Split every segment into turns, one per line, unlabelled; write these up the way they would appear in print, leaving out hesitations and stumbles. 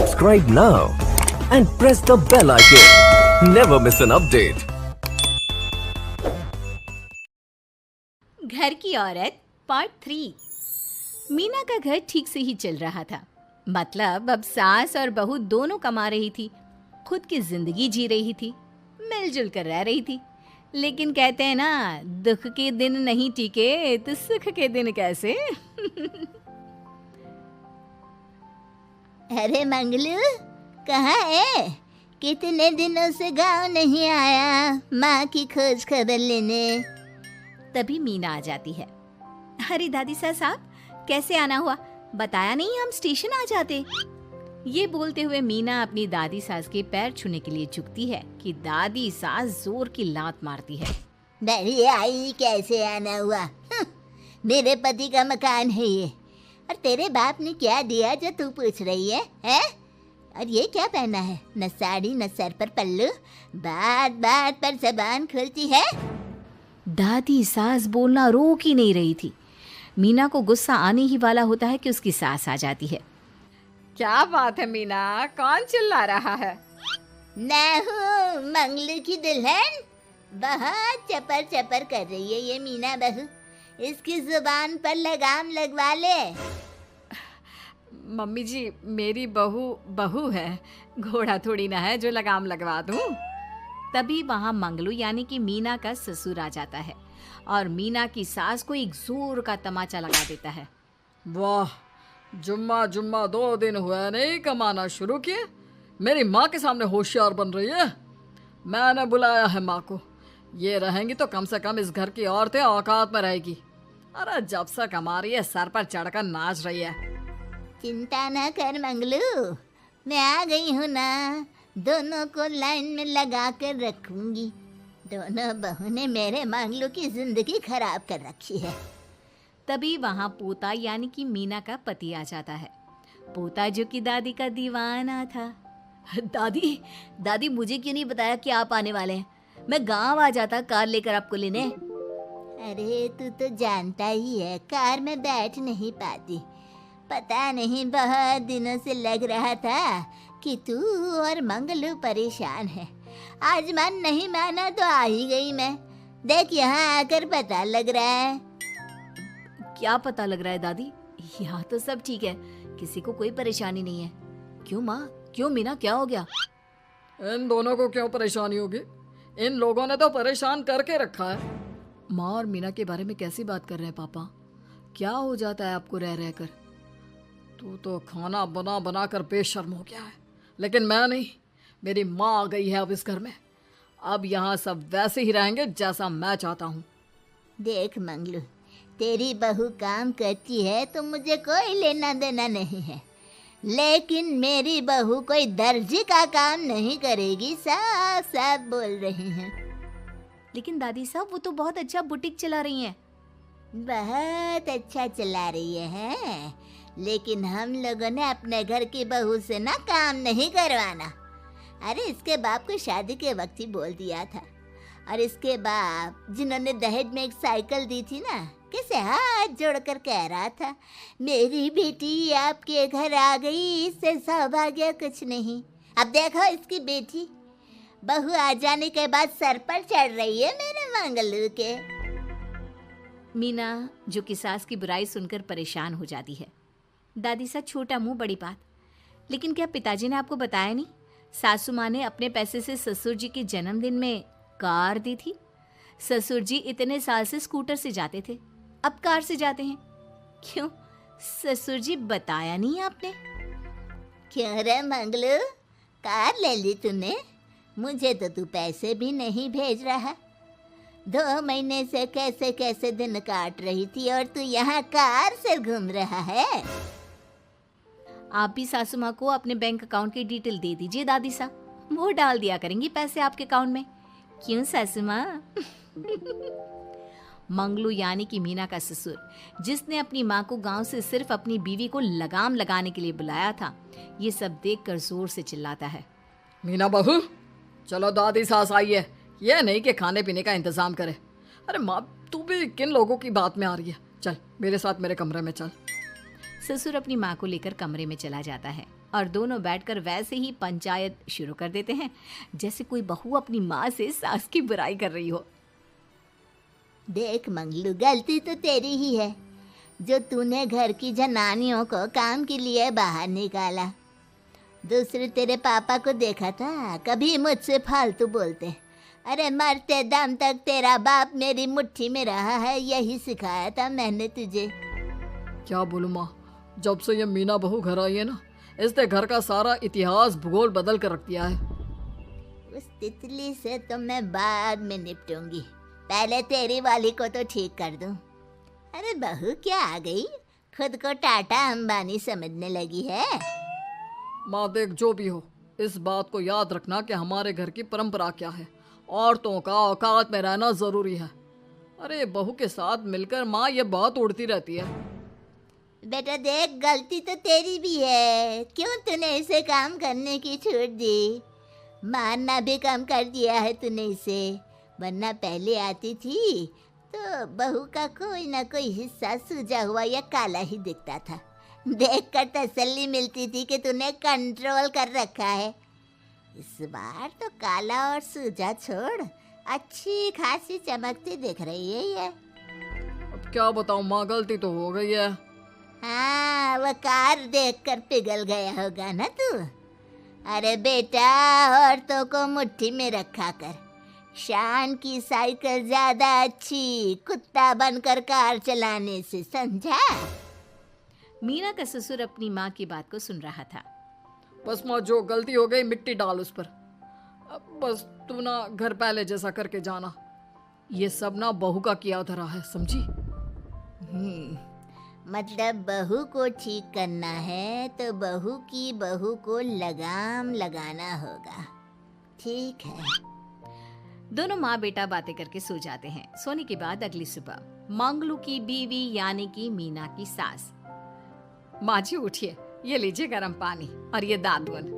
Subscribe now and press the bell icon. Never miss an update.
घर की औरत part 3। Meena का घर ठीक से ही चल रहा था। मतलब अब सास और बहू दोनों कमा रही थी, खुद की जिंदगी जी रही थी, मिलजुल कर रह रही थी। लेकिन कहते हैं ना, दुख के दिन नहीं टिके तो सुख के दिन कैसे।
अरे मंगलू, कहाँ है? कितने दिनों से गांव नहीं आया माँ की खोज खबर लेने।
तभी मीना आ जाती है। अरे दादी साहब, कैसे आना हुआ? बताया नहीं, हम स्टेशन आ जाते। ये बोलते हुए मीना अपनी दादी सास के पैर छूने के लिए झुकती है कि दादी सास जोर की लात मारती है।
बड़ी आई, कैसे आना हुआ? मेरे पति का मकान है ये। और तेरे बाप ने क्या दिया जो तू पूछ रही है, हैं? और ये क्या पहना है? न साड़ी न सर पर पल्लू, बात बात पर जबान खुलती है।
दादी सास बोलना रोक ही नहीं रही थी। मीना को गुस्सा आने ही वाला होता है कि उसकी सास आ जाती है। क्या बात है मीना, कौन चिल्ला रहा है?
मैं हूँ मंगलू की दुल्हन। बहुत चपर चपर कर रही है ये मीना बहू। इसकी जुबान पर लगाम लगवा ले।
मम्मी जी, मेरी बहू है, घोड़ा थोड़ी ना है जो लगाम लगवा दूं। तभी वहां मंगलू यानी कि मीना का ससुर आ जाता है और मीना की सास को एक जोर का तमाचा लगा देता है।
वाह, जुम्मा 2 दिन हुए नहीं कमाना शुरू किए, मेरी माँ के सामने होशियार बन रही है। मैंने बुलाया है माँ को, ये रहेंगी तो कम से कम इस घर की औरतें औकात में रहेगी। अरे जब से कमा रही है सर पर चढ़कर नाच रही है।
चिंता ना कर मंगलू, मैं आ गई हूँ ना। दोनों को लाइन में लगा कर रखूंगी। दोनों बहू ने मेरे मंगलू की जिंदगी खराब कर रखी है।
तभी वहां पोता यानी कि मीना का पति आ जाता है। पोता जो कि दादी का दीवाना था।
दादी मुझे क्यों नहीं बताया कि आप आने वाले हैं? मैं गांव आ जाता कार लेकर आपको लेने। अरे तू तो जानता ही है, कार में बैठ नहीं पाती। पता नहीं, बहुत दिनों से लग रहा था कि तू और मंगलू परेशान है। आज मन नहीं माना तो आ ही गई मैं। देख, यहाँ आकर पता लग रहा है।
क्या पता लग रहा है दादी? यहाँ तो सब ठीक है, किसी को कोई परेशानी नहीं है। क्यों माँ, क्यों मीना, क्या हो गया?
इन दोनों को क्यों परेशानी होगी? इन लोगों ने तो परेशान करके रखा है। माँ और मीना के बारे में कैसी बात कर रहे हैं पापा? क्या हो जाता है आपको रह रहकर? तू तो खाना बना बना कर बेशर्म हो गया है, लेकिन मैं नहीं। मेरी माँ आ गई है अब इस घर में। अब यहाँ सब वैसे ही रहेंगे जैसा मैं चाहता हूँ।
देख मंगलू, तेरी बहू काम करती है तो मुझे कोई लेना देना नहीं है, लेकिन मेरी बहू कोई दर्जी का काम नहीं करेगी। साफ साफ बोल रही हैं।
लेकिन दादी साहब, वो तो बहुत अच्छा बुटीक चला रही हैं।
बहुत अच्छा चला रही है, लेकिन हम लोगों ने अपने घर की बहू से ना काम नहीं करवाना। अरे इसके बाप को शादी के वक्त ही बोल दिया था। और इसके बाप जिन्होंने दहेज में एक साइकिल दी थी ना, कैसे हाथ जोड़कर कह रहा था, मेरी बेटी आपके घर आ गई, इससे सौभाग्य कुछ नहीं। अब देखो इसकी बेटी, बहू आ जाने के बाद सर पर चढ़ रही है मेरे मंगलू के।
मीना जो कि सास की बुराई सुनकर परेशान हो जाती है। दादी सा छोटा मुंह बड़ी बात। लेकिन क्या पिताजी ने आपको बताया नहीं? सासू माँ ने अपने पैसे से ससुर जी के जन्मदिन में कार दी थी। ससुर जी इतने साल से स्कूटर से जाते थे, अब कार से जाते हैं। क्यों ससुर जी, बताया नहीं आपने?
क्यों रे मंगलू, कार ले ली तूने? मुझे तो तू पैसे भी नहीं भेज रहा। 2 महीने से कैसे कैसे दिन काट रही थी और तू यहाँ कार से घूम रहा है।
आप भी सासू माँ को अपने बैंक अकाउंट की डिटेल दे दीजिए दादी साहब, वो डाल दिया करेंगी पैसे आपके अकाउंट में। क्यों सासू माँ? मंगलू यानी कि मीना का ससुर, जिसने अपनी माँ को गांव से सिर्फ अपनी बीवी को लगाम लगाने के लिए बुलाया था, ये सब देखकर जोर से चिल्लाता है।
मीना बहू, चलो दादी सास आई है, यह नहीं कि खाने पीने का इंतजाम करे। अरे माँ, तू भी किन लोगों की बात में आ रही है? चल मेरे साथ मेरे कमरे में चल।
ससुर अपनी माँ को लेकर कमरे में चला जाता है और दोनों बैठकर वैसे ही पंचायत शुरू कर देते हैं जैसे कोई बहू अपनी माँ से सास की बुराई कर रही हो।
देख मंगलू, गलती तो तेरी ही है जो तूने घर की जनानियों को काम के लिए बाहर निकाला। दूसरे तेरे पापा को देखा था, कभी मुझसे फालतू बोलते। अरे मरते दम तक तेरा बाप मेरी मुट्ठी में रहा है, यही सिखाया था मैंने तुझे।
क्या बोलूं माँ, जब से ये मीना बहू घर आई है ना, इसने घर का सारा इतिहास भूगोल बदल कर रख दिया है।
उस तितली से तो मैं बाद में निपटूंगी, पहले तेरी वाली को तो ठीक कर दूं। अरे बहू क्या आ गई, खुद को टाटा अंबानी समझने लगी है।
माँ देख, जो भी हो, इस बात को याद रखना कि हमारे घर की परंपरा क्या है। औरतों का औकात में रहना जरूरी है। अरे बहू के साथ मिलकर माँ ये बात उड़ती रहती है।
बेटा देख, गलती तो तेरी भी है, क्यों तूने इसे काम करने की छूट दी। मारना भी कम कर दिया है तूने इसे, वरना पहले आती थी तो बहू का कोई ना कोई हिस्सा सूजा हुआ या काला ही दिखता था। देखकर तसल्ली मिलती थी कि तूने कंट्रोल कर रखा है। इस बार तो काला और सूजा छोड़, अच्छी खासी चमकती दिख रही है ये।
अब क्या बताऊं माँ, गलती तो हो गई है।
हाँ, वो कार देखकर पिघल गया होगा ना तू। अरे बेटा, औरतों को मुट्ठी में रखा कर। शान की साइकिल ज्यादा अच्छी कुत्ता बनकर कार चलाने से, समझा।
मीना का ससुर अपनी माँ की बात को सुन रहा था।
बस माँ, जो गलती हो गई मिट्टी डाल उस पर। अब बस तू ना घर पहले जैसा करके जाना। ये सब ना बहू का किया धरा है, समझी।
मतलब बहू को ठीक करना है तो बहू को लगाम लगाना होगा। ठीक है।
दोनों माँ बेटा बातें करके सो जाते हैं। सोने के बाद अगली सुबह मंगलू की बीवी यानी कि मीना की सास, माँ जी उठिए, ये लीजिए गर्म पानी और ये दादुन।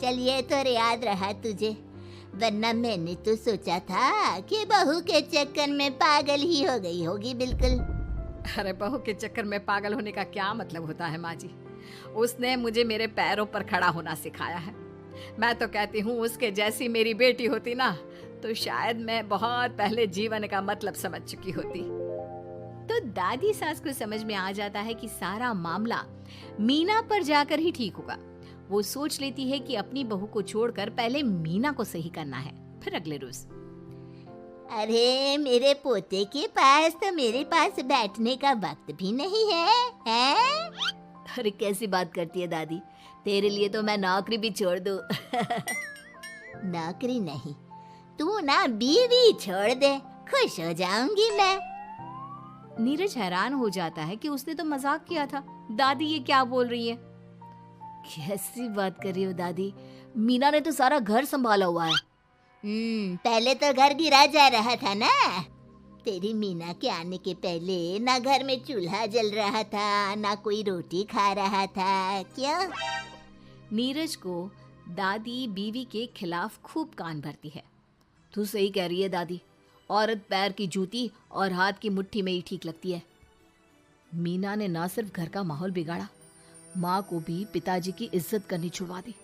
चलिए तो याद रहा तुझे, वरना मैंने तो सोचा था कि बहू के चक्कर में पागल ही हो गई होगी बिल्कुल।
अरे बहू के चक्कर में पागल होने का क्या मतलब होता है माँ जी। उसने मुझे मेरे पैरों पर खड़ा होना सिखाया है। मैं तो कहती हूँ उसके जैसी मेरी बेटी होती ना तो शायद मैं बहुत पहले जीवन का मतलब समझ चुकी होती। तो दादी सास को समझ में आ जाता है कि सारा मामला मीना पर जाकर ही ठीक होगा। वो सोच लेती है कि अपनी बहू को छोड़कर पहले मीना को सही करना है। फिर अगले रोज,
अरे मेरे पोते के पास तो मेरे पास बैठने का वक्त भी नहीं है, हैं?
अरे कैसी बात करती है दादी, तेरे लिए तो मैं नौकरी भी छोड़ दूं।
नौकरी नहीं, तू ना बीवी छोड़ दे, खुश हो जाऊंगी मैं।
नीरज हैरान हो जाता है कि उसने तो मजाक किया था। दादी ये क्या बोल रही है? कैसी बात कर रही हो दादी, मीना ने तो सारा घर संभाला हुआ है।
पहले तो घर गिरा जा रहा था ना। तेरी मीना के आने के पहले ना घर में चूल्हा जल रहा था, ना कोई रोटी खा रहा था। क्यों?
नीरज को दादी बीवी के खिलाफ खूब कान भरती है। तू सही कह रही है दादी, औरत पैर की जूती और हाथ की मुट्ठी में ही ठीक लगती है। मीना ने ना सिर्फ घर का माहौल बिगाड़ा, माँ को भी पिताजी की इज्जत करनी छुड़वा दी।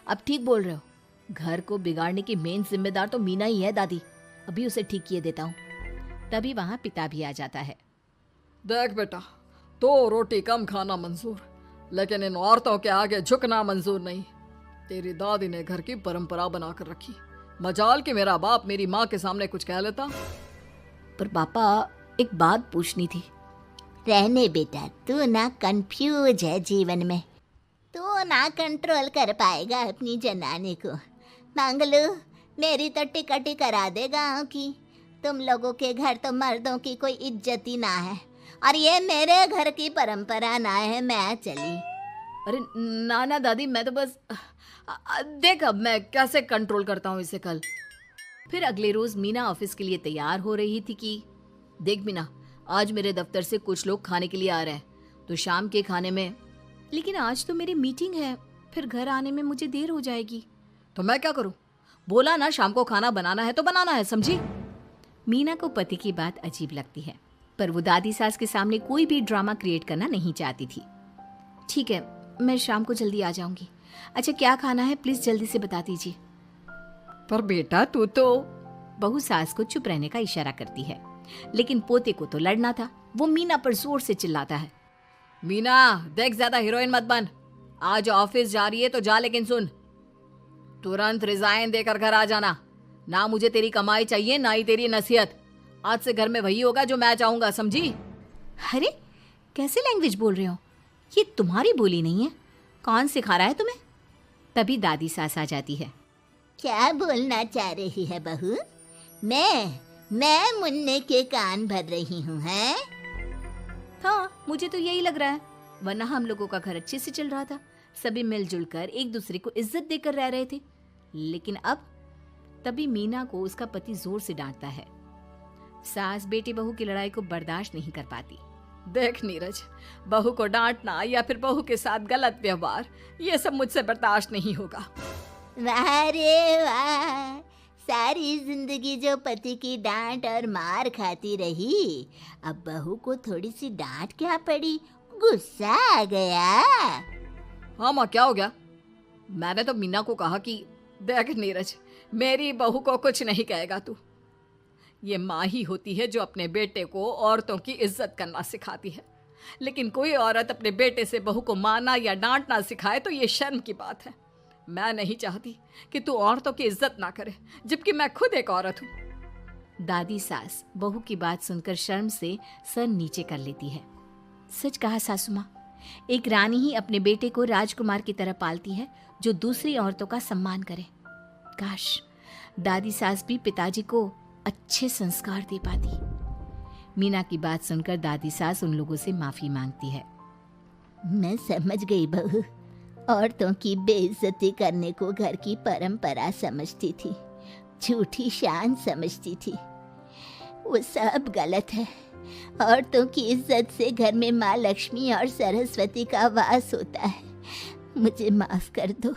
अब ठीक बोल रहे हो, घर को बिगाड़ने की मेन जिम्मेदार तो मीना ही है दादी। अभी उसे ठीक किए देता हूँ। तभी वहाँ पिता भी आ जाता है।
देख बेटा, तो रोटी कम खाना मंजूर, लेकिन इन औरतों के आगे झुकना मंजूर नहीं। तेरी दादी ने घर की परंपरा बनाकर रखी। मजाल कि मेरा बाप मेरी माँ के सामने कुछ कह लेता।
पर पापा, एक बात पूछनी थी।
रहने बेटा, तू ना कंफ्यूज है जीवन में, तू ना कंट्रोल कर पाएगा अपनी जनानी को। मंगलू, मेरी तो टिकट ही करा दे गाँव की। तुम लोगों के घर तो मर्दों की कोई इज्जत ही ना है, और ये मेरे घर की परंपरा ना है। मैं चली।
अरे ना ना दादी, मैं तो बस देख अब मैं कैसे कंट्रोल करता हूँ इसे कल। फिर अगले रोज मीना ऑफिस के लिए तैयार हो रही थी कि देख मीना, आज मेरे दफ्तर से कुछ लोग खाने के लिए आ रहे हैं, तो शाम के खाने में। लेकिन आज तो मेरी मीटिंग है, फिर घर आने में मुझे देर हो जाएगी।
तो मैं क्या करूं?
बोला ना शाम को खाना बनाना है तो बनाना है, समझी। मीना को पति की बात अजीब लगती है, पर वो दादी सास के सामने कोई भी ड्रामा क्रिएट करना नहीं चाहती थी। ठीक है, मैं शाम को जल्दी आ जाऊंगी। अच्छा क्या खाना है प्लीज जल्दी से बता दीजिए।
पर बेटा तू तो।
बहू सास को चुप रहने का इशारा करती है, लेकिन पोते को तो लड़ना था। वो मीना पर जोर से चिल्लाता है,
मीना देख ज्यादा हीरोइन मत बन। आज ऑफिस जा रही है तो जा, लेकिन सुन तुरंत रिजाइन देकर घर आ जाना। ना मुझे तेरी कमाई चाहिए ना ही तेरी नसीहत। आज से घर में वही होगा जो मैं चाहूंगा, समझी?
अरे कैसे लैंग्वेज बोल रहे हो, ये तुम्हारी बोली नहीं है, कौन सिखा रहा है तुम्हें? तभी दादी सास आ जाती है।
क्या बोलना चाह रही है बहू? मैं मुन्ने के कान भर रही हूँ, हैं?
हाँ मुझे तो यही लग रहा है, वरना हम लोगों का घर अच्छे से चल रहा था, सभी मिलजुल कर एक दूसरे को इज्जत देकर रह रहे थे। लेकिन अब तभी मीना को उसका पति जोर से डांटता है। सास बेटी बहू की लड़ाई को बर्दाश्त नहीं कर पाती।
देख नीरज, बहू को डांटना या फिर बहू के साथ गलत व्यवहार, ये सब मुझसे बर्दाश्त नहीं होगा।
वाह रे वाह, सारी जिंदगी जो पति की डांट और मार खाती रही, अब बहू को थोड़ी सी डांट क्या पड़ी, गुस्सा आ गया।
हाँ माँ क्या हो गया? मैंने तो मीना को कहा कि देख नीरज, मेरी बहू को कुछ नहीं कहेगा तू। ये माँ ही होती है जो अपने बेटे को औरतों की इज्जत करना सिखाती है, लेकिन कोई औरत अपने बेटे से बहू को मारना या डांटना सिखाए तो ये शर्म की बात है। मैं नहीं चाहती कि तू औरतों की इज्जत ना करे, जबकि मैं खुद एक औरत हूँ।
दादी सास बहू की बात सुनकर शर्म से सर नीचे कर लेती है। सच कहा सासू माँ, एक रानी ही अपने बेटे को राजकुमार की तरह पालती है जो दूसरी औरतों का सम्मान करे। काश दादी सास भी पिताजी को अच्छे संस्कार दे पाती। मीना की बात सुनकर दादी सास उन लोगों से माफी मांगती है।
मैं समझ गई बहू, औरतों की बेइज्जती करने को घर की परंपरा समझती थी, झूठी शान समझती थी। वो सब गलत है। औरतों की इज्जत से घर में माँ लक्ष्मी और सरस्वती का वास होता है। मुझे माफ कर दो।